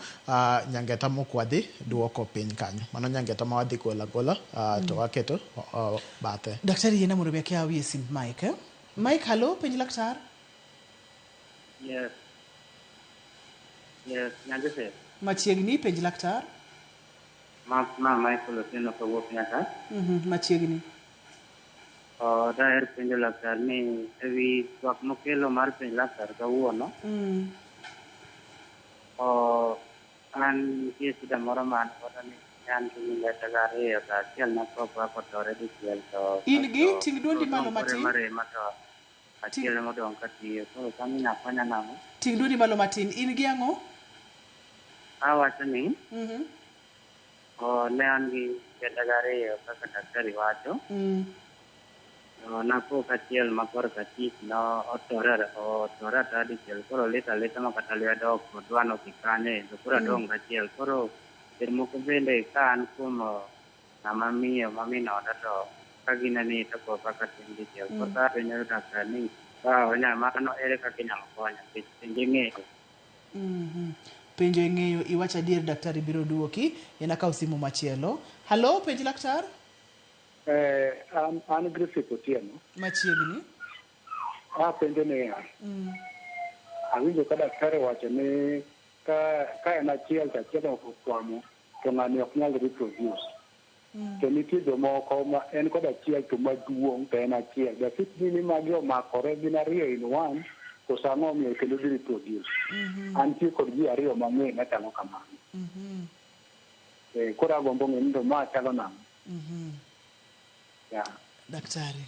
nyangeta mokwadhi duoko piny kanyo. Mano nyangeta ma wadhi gola to waketo bathe. Daktari yena mondo miake awie sim Mike. Mike, hello, penj laktar. Yes. Yes, nyangese. Machiegni penj laktar. Michael Otieno kawuok nyaka. Machiegni. Daher penjo laktar ni ewi twak mokelo mar penj laktar kawuono. An nitie shida moro man koda ni an gi leta gariyo ka achiel nakopa kotore dichiel to in gi ting duondi malo matin achiel modong' katiyo koro kama inyalo konya nang'o? Ting duondi malo matin in gi ang'o? Awacho ni ne an gi leta gariyo kaka daktari wacho napo kachiel ma korka tich no otore ata dichiel koro leta ma kata lwedo ok odwano kikanye to koro adong' kachiel koro moko bende ka an kuom ng'ama miyo maminoda to ka gineni to kaka tim dichiel koro penjo daktari ni mano ere kaka inyalo konya nikech penjo ing'eyo. Penjo ing'eyo, iwacho adier daktari biro duoki, en akawo simu machielo. Halo, penj laktar? An Griffith Otieno. Machiegni? Penjo ni awinjo ka daktari wacho ni ka en achiel to achiel okwamo to ng'ani ok nyal reproduce. To nitie jomoko ma en kod achiel to maduong' to en achiel. Dasit ni magi omakore gin ariyo in one to sang'o omiyo kendo gi reproduce. Antie kod ji ariyo mang'eny machalo kamano. Koro agombo ng'eyo ni to ma chalo nang'o. daktari.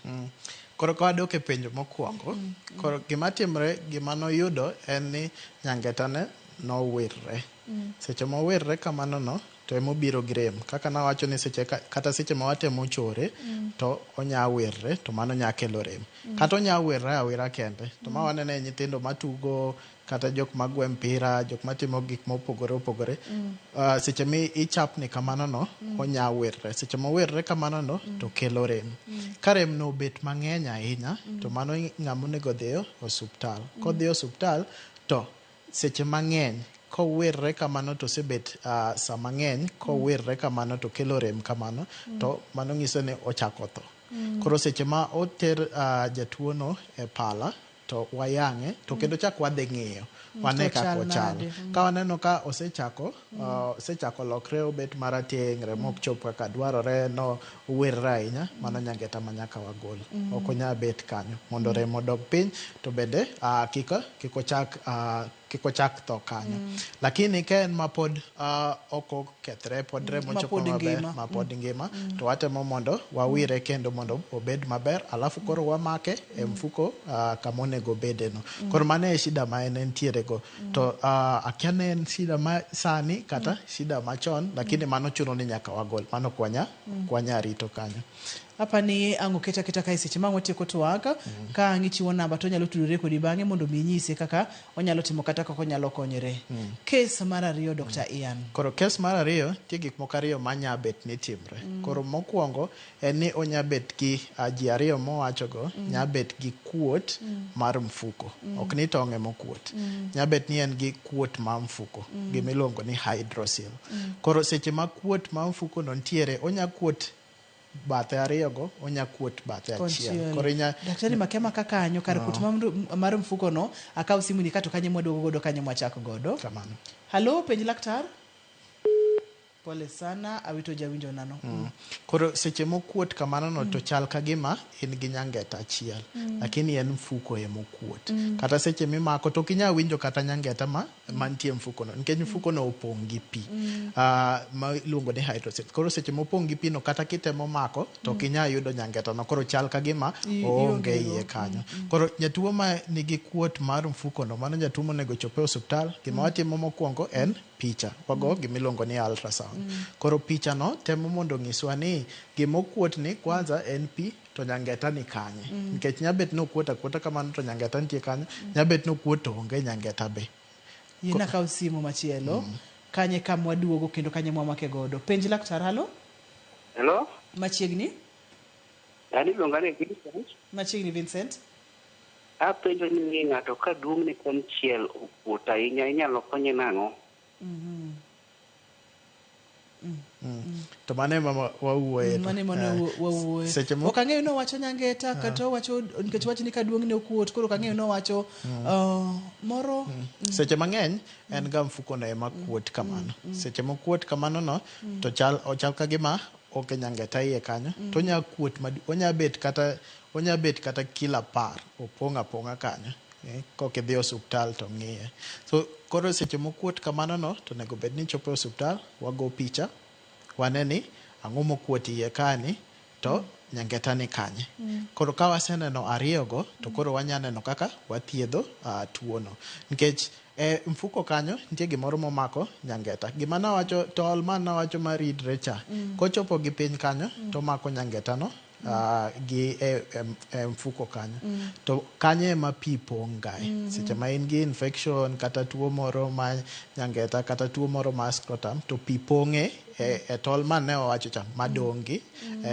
Koro ka wadok e penjo mokwongo, koro gima timre, gima noyudo en ni nyangetane nowirre. Seche mowirre kamano no, to emobiro gi rem. Kaka nawacho ni kata seche ma watemo chore, to onya wirre, to mano nya kelo rem. Kata onya wirre awira kende. To ma wanene nyithindo matugo, kata jok magwe mpira, jok matimo gik mopogore opogore. Seche mi ichapni kamano no, onya wirre. Seche mowirre kamano no, to kelo rem. Ka rem no bet mang'eny ahinya, to mano ng'amonego dhiyo osuptal. Kodhi osuptal, to seche mang'eny, kowirre kamano to sebet sa mang'eny, kowirre kamano to kelo rem kamano, to mano ng'iso ni ochako tho. Koro seche ma oter jatuono e pala, to wayang'e, to kendo chak wadhi ng'iyo. Wane kaka ochalo. Ka waneno ka osechako lokre obet marateng', remo ok chop kaka dwarore, no wirre ahinya, mano nyangeta ma nyaka wagol. Ok onya bet kanyo. Mondo remo odog piny, to bende kik ochak tho kanyo. Lakini ka en ma pod ok okethre, pod remo chopo maber, ma pod ngima, to watemo mondo wawire kendo mondo obed maber, alafu koro wamake e mfuko kamonego bedeno. Koro mano e shida ma en entiere go. To akia ne en shida ma sani kata shida machon, lakini mano chuno ni nyaka wagol. Mano kwanya rito kanyo. Hapa ni ang'o keta kae seche ma watieko twaka ka ang' ichiwo namba to nyalo tudore kodi bang'e mondo mi nyise kaka onyalo timo kata kaka onyalo konyore. Kes mar ariyo, Dr. Ian. Koro kes mar ariyo tie gik moko ariyo manya bet ni timre. Koro mokwongo en ni onya bet gi ji ariyo mowachogo, nya bet gi kuot mar mfuko. Ok ni tong'e mokuot. Nya bet ni en gi kuot mar mfuko, gimiluongo ni hydrocele. Koro seche ma kuot mar mfuko no ntiere, onya kuot bathe ariyogo, onya kuot bathe achiel. Koro daktari makema kaka anyo kar kuot mar mfuko no, akaw simu ni kato kanye mwadogo godo kanye mwachako godo. Kamano. Halo, penj laktar? Pole sana, awito jawinjo nano. Koro seche mokuot kamano no, to chal kagima in gi nyangeta achiel. Lakini en mfuko e mokuot. Kata seche mimako, to kinya winjo kata nyangeta mantie mfuko no. Nikech mfuko no opong' gi pi. Ma iluongo ni hydrocele. Koro seche mopong' gi pi no, kata kitemo mako, to kinya yudo nyangeta no. Koro chal kagima oonge iye kanyo. Koro jatuo ma nigi kuot mar mfuko no, mano jatuo monego chope osuptal. Gima watimo mokwongo en picha. Wago gimiluongo ni ultrasound. Koro picha no temo mondo ng'iswa ni gimokuot ni kwanza en pi, to nyangeta ni kanye. Nikech nyabet no kuota kamano to nyangeta nitie kanyo. Nyabet no kuot to onge nyangeta be. Yena kaw simu machielo. Kanye kamwa duogo kendo kanye mwamake godo. Penj laktar, halo? Hello? Machiegni? Yani luongane Vincent. Machiegni Vincent? Apenjo ni ng'ato ka duong' ni konchiel okuot ahinya, inyalo konye nang'o? To mane mama wawuoye. Mane wawuoye. Seche mo. Okang'eyo no wacho nyangeta kata wacho nikech wacho ni ka duong' ne okuot, koro okang'eyo no wacho moro. Seche mang'eny en ga mfuko no ema kuot kamano. Seche mokuot kamano no, to ochal kagima oke nyangeta iye kanyo. To onya kuot onya bet kata kila par opong'a kanyo. Kokidhi osuptal to ng'iye. So koro seche mokuot kamano no, to nego bed ni chopo osuptal, wago picha, waneni ang'o mokuot iye kani, to nyangeta ni kanye. Koro ka waseneno ariyogo, to koro wanyaneno kaka wathiedho tuono. Nikech mfuko kanyo nitie gimoro momako nyangeta. Gima nawacho, tol man nawacho maridre cha. Kochopo gi piny kanyo, to mako nyangeta no. Gi mfuko kanyo. To kanye ma pi pong'ae. Seche ma in gi infection kata tuo moro ma nyangeta kata tuo moro ma scrotum, to pi pong'e e tol man ne owacho cha madongi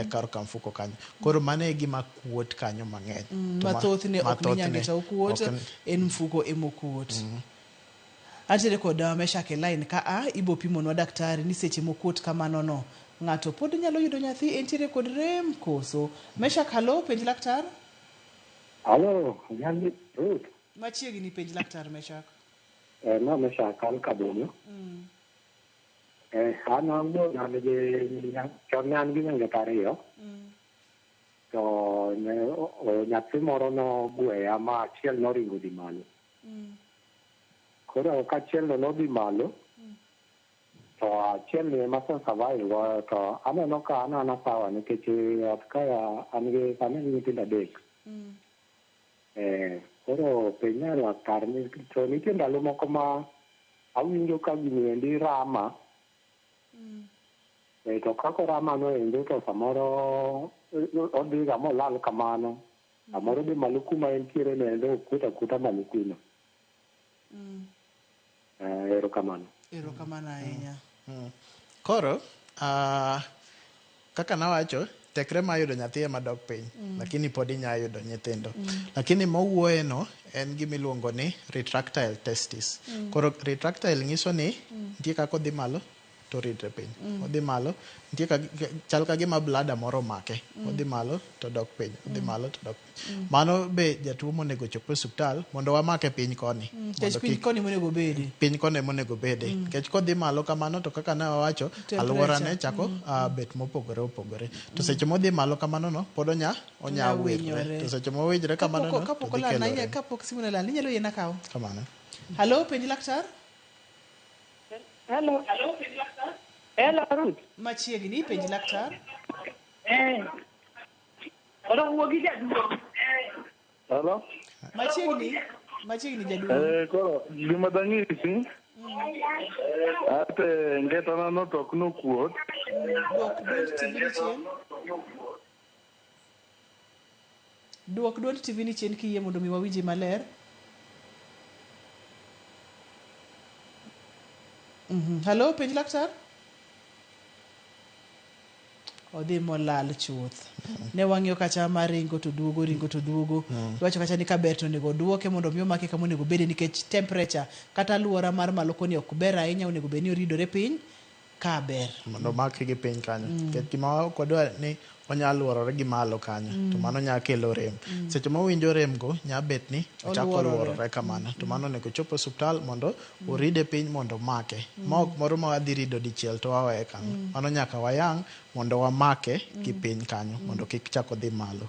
kar ka mfuko kanyo. Koro mane gima kuot kanyo mang'eny. Mathoth ne ok ni nyangeta okuot, en mfuko emokuot. Antiere kod Meshak e line ka ibo pimonwa daktari ni seche mokuot kamano no, ng'ato pod nyalo yudo nyathi, entiere kod rem koso. Meshak, halo, penj laktar? Halo, nyali Ruth. Machiegni penj laktar, Meshak. No, Meshak, an Kabonyo. An ambo nyali chon an gi nyangeta ariyo. To nyathi moro no gweya ma achiel noringo dhi malo. Koro ka achiel no nodhi malo, to achiel ni masa survive go to aneno ka anana sawa nikech ot kaya an gi nyithindo adek. Koro penja laktar ni to nitie ndalo moko ma awinjo ka gini endi rama. To kako rama no endi to samoro odhiga molal kamano. Samoro be maluku ma entiere ne endo kuta malukino. Erokamano ahinya. Koro kaka nawacho tekre ma yudo nyathi ema dok piny lakini pod inya yudo nyithindo lakini mowuoye no en gimiluongo ni retractile testis. Koro retractile nyiso ni nitie kaka odhi malo to ridre piny, odhi malo nitie chal ka gima blada moro make, odhi malo to dok piny, odhi malo to dok piny. Mano be jatuo monego chop e osiptal mondo wamake piny koni. Piny koni monego bedi. Piny koni monego bedi. Nikech kodhi malo kamano to kaka ne wawacho aluora ne chako bet mopogore opogore. To seche modhi malo kamano no pod onya winjore. To seche mowinjore kamano no kapok olal kapok simu olal inyalo yena kawo. Kamano. Hello, penj laktar? Hello, Ruth. Machiegni penj laktar? Wuogi jaduong'. Hello? Machiegni jaduong'. Koro gima dang'isi ate ngetana no tok no kuot. Duok duond TV ni chien kiyie mondo mi wawinji maler. Hello, penj laktar? Odhi molal chuth. Ne wang'iyo kacha mar ringo to duogo. Wacho kacha ni kaber to onego duoke mondo mi omake kama onego bede nikech temperature kata aluora mar malo koni ok ber ahinya, onego bed ni oridore piny kaber. Mondo make gi piny kanyo. Nikech gima ok wadwa ni onyalo luorore gi malo kanyo to mano nya kelo rem. Seche mowinjo rem go nya bet ni ochako luorore kamano to mano onego chop osiptal mondo oride piny mondo make. Ma ok moro ma wadhi rido dichiel to waweye kanyo. Mano nyaka wayang mondo wamake gi piny kanyo mondo kik chako dhi malo.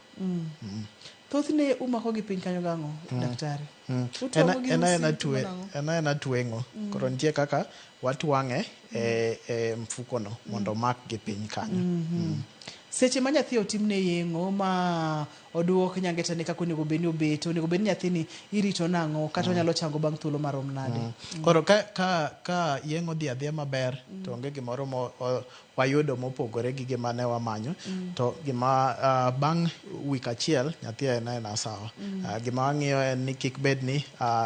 Thothne umako gi piny kanyo gang'o, daktari? Ena tweng'o. Koro nitie kaka watwang'e e mfukono mondo mak gi piny kanyo. Seche ma nyathi otimne yeng'o ma oduok nyangetane kaka onego bed ni obet, onego bed ni nyathini irito nang'o kata onyalo chango bang' thuolo marom nade? Koro ka yeng'o dhi adhiya maber to onge gimoro wayudo mopogore gi gima ne wamanyo to gima bang' wik achiel nyathi ena sawa. Gima wang'iyo en ni kik bed ni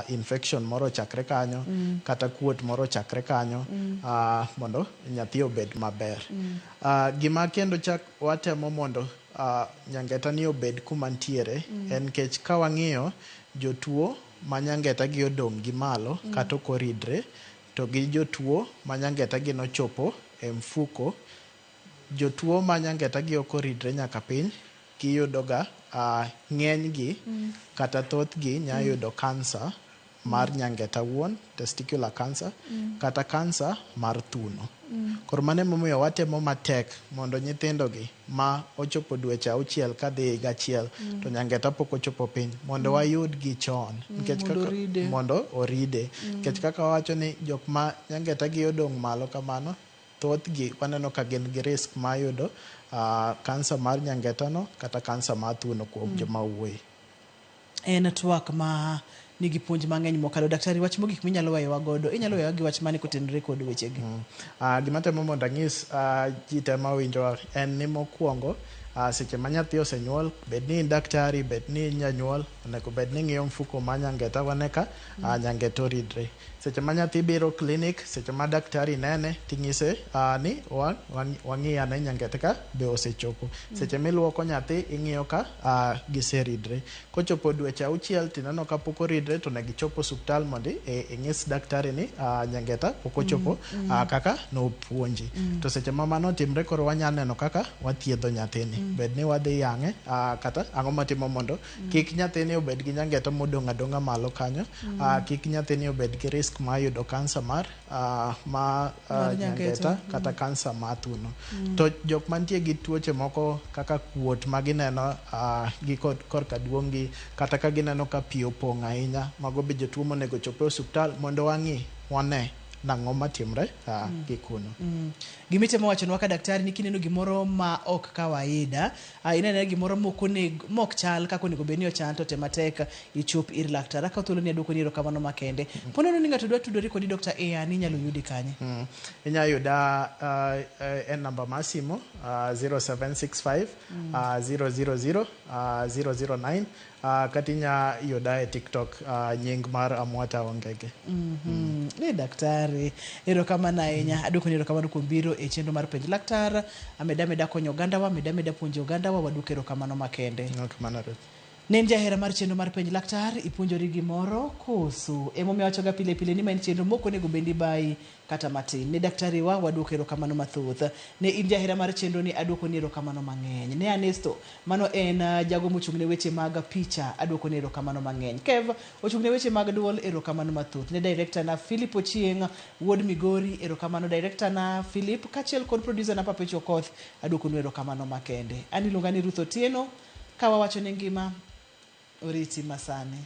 infection moro chakre kanyo kata kuot moro chakre kanyo mondo nyathi obed maber. Gima kendo chak watemo mondo nyangeta ni obed kuma ntiere en kech ka wang'iyo jotuo ma nyangeta gi odong' gi malo kata okoridre to gi jotuo ma nyangeta gi nochopo e mfuko. Jotuo ma nyangeta gi okoridre nyaka piny giyudo ga ng'eny gi kata thoth gi nya yudo kansa mar nyangeta wuon, testicular cancer, kata kansa mar thuno. Koro mano momiyo watemo matek mondo nyithindo gi ma ochopo dweche 6 kadhi higa 1 to nyangeta pok ochopo piny mondo wayud gi chon nikech mondo oride. Nikech kaka wacho ni jok ma nyangeta gi odong' malo kamano thoth gi waneno ka gin gi risk ma yudo kansa mar nyangeta no kata kansa mar thuno kuom joma wuoyi. En twak ma nigi puonj mang'eny mokalo. Daktari, wach mogik minyalo weyowa godo, inyalo weyowa gi wach mane kotenore kod wechegi? Gima temo mondo anyis ji te ma winjo en ni mokwongo seche ma nyathi osenyuol, bed ni daktari, bed ni nyanyuol, onego bed ni ng'iyo mfuko ma nyangeta wane ka nyangeta oridre. Seche ma nyathi biro klinik, seche ma daktari nene ting'ise ni wang'i ane nyangeta ka be osechopo. Seche miluoko nyathi ing'iyo ka giseridre. Kochopo dweche 6 tineno ka pok oridre to onego ichop osiptal mondo ing'is daktari ni nyangeta pok ochopo kaka nopuonji. To seche ma mano otimre koro wanyalo neno kaka wathiedho nyathini. Bed ni wadhi yang'e kata ang'o matimo mondo kik nyathini obed gi nyangeta modong' adong'a malo kanyo, kik nyathini obed gi risk ma yudo kansa mar nyangeta kata kansa mar thuno. To jok mantie gi tuoche moko kaka kuot ma gineno gi korka duong'gi kata ka gineno ka pi opong' ahinya, mago be jotuo monego chop e osiptal mondo wang'i wane nang'o matimre gi kuno. Gimitemo wacho waka daktari ni kineno gimoro ma ok kawaida, inene gimoro mok chal kako nego benio chanto tematek ichop ir laktar aka thuolo ni aduoko ni erokamano makende. Ponono ni ng'ato dwa tudori kodi Dr. Ian inyalo yudi kanye? Inya yuda en namba ma simo 0765 000 009 kati inya yuda e TikTok nying mar Amwata Ongege. Ni daktari erokamano ahinya, aduoko ni erokamano kuom biro e chenro mar penj laktar, ameda konyo ogandawa, ameda puonjo ogandawa, waduoko erokamano makende. Ne en jahera mar chenro mar penj laktar, ipuonjori gimoro koso emomiyo wachoga pile pile ni ma en chenro moko nego bendi bai kata matin. Ne daktari wa waduoko erokamano mathoth. Ne in jahera mar chenro ni aduoko ni erokamano mang'eny. Ne Anesto, mano en jago mochung'ne weche mag picha, aduoko ni erokamano mang'eny. Kev ochung'ne weche mag duol, erokamano mathoth. Ne director na Philip Ochieng, Wuod Migori, erokamano. Director na Philip kachiel kod producer na Papecho Koth, aduoko ni erokamano makende. Ani iluonga ni Ruth Otieno, kawa wacho ne ngima oriti masani.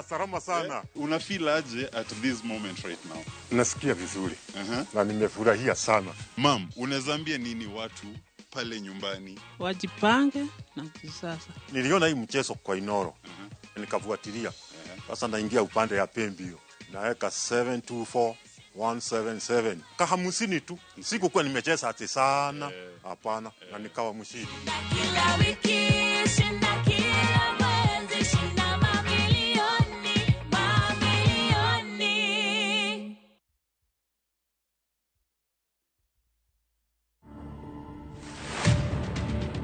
Salama sana. Una feel aje at this moment right now? Nasikia vizuri. Na nimefurahia sana. Mam, unaweza nini watu pale nyumbani? Wajipange na kisasa. Niliona hii mchezo kwa Inoro. Nikafuatilia. Sasa naingia upande ya Pembio. Naweka 724177. Kahamusini tu. Sikukuwa nimecheza ati sana. Hapana. Na nikawa mshindi. Kila wiki shinda kila mwezi shinda mamilioni.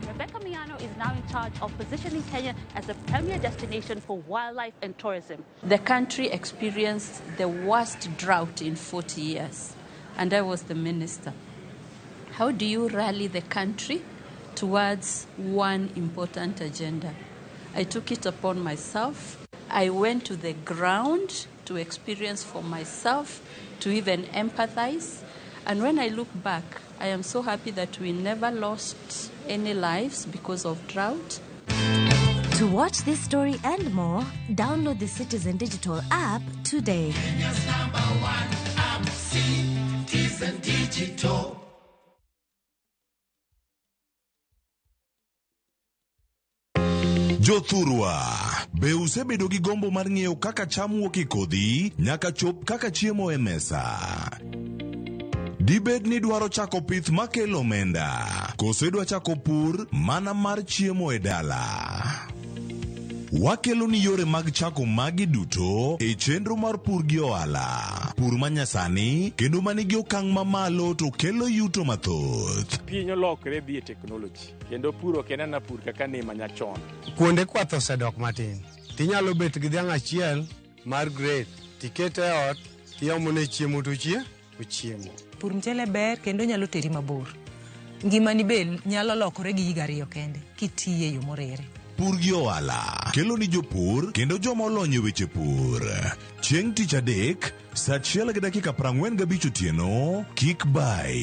Rebecca Miano is now in charge of positioning Kenya as a premier destination for wildlife and tourism. The country experienced the worst drought in 40 years, and I was the minister. How do you rally the country towards one important agenda? I took it upon myself. I went to the ground to experience for myself, to even empathize. And when I look back, I am so happy that we never lost any lives because of drought. To watch this story and more, download the Citizen Digital app today. Kenya's #1 app, Citizen Digital. Jothurwa, be usebedo gi gombo mar ng'eyo kaka cham wuok e kodhi nyaka chop kaka chiemo e mesa? Dibed ni dwaro chako pith makelo omenda, koso idwa chako pur mana mar chiemo e dala? Wakelo ni yore mag chako magi duto e chenro mar pur gi ohala, pur manyasani kendo manigi okang' mamalo to kelo yuto mathoth. Piny olokre dhi e teknoloji kendo puro kenana pur kaka ne manyachon. Kuonde kwath osedok matin. Tinyalo bet gi dhiang' achiel mar grade, tikete e ot, tiomone chiemo to ochiemo. Pur mchele ber kendo nyalo teri mabor. ngimani be nyalo lokore gi higa 2 kende kitiye yo morere. Pur gi ohala kelo ni jopur kendo joma olony e weche pur. Chieng' tich adek, saa 1:45 otieno, kik bai.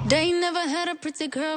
They never had a pretty girl.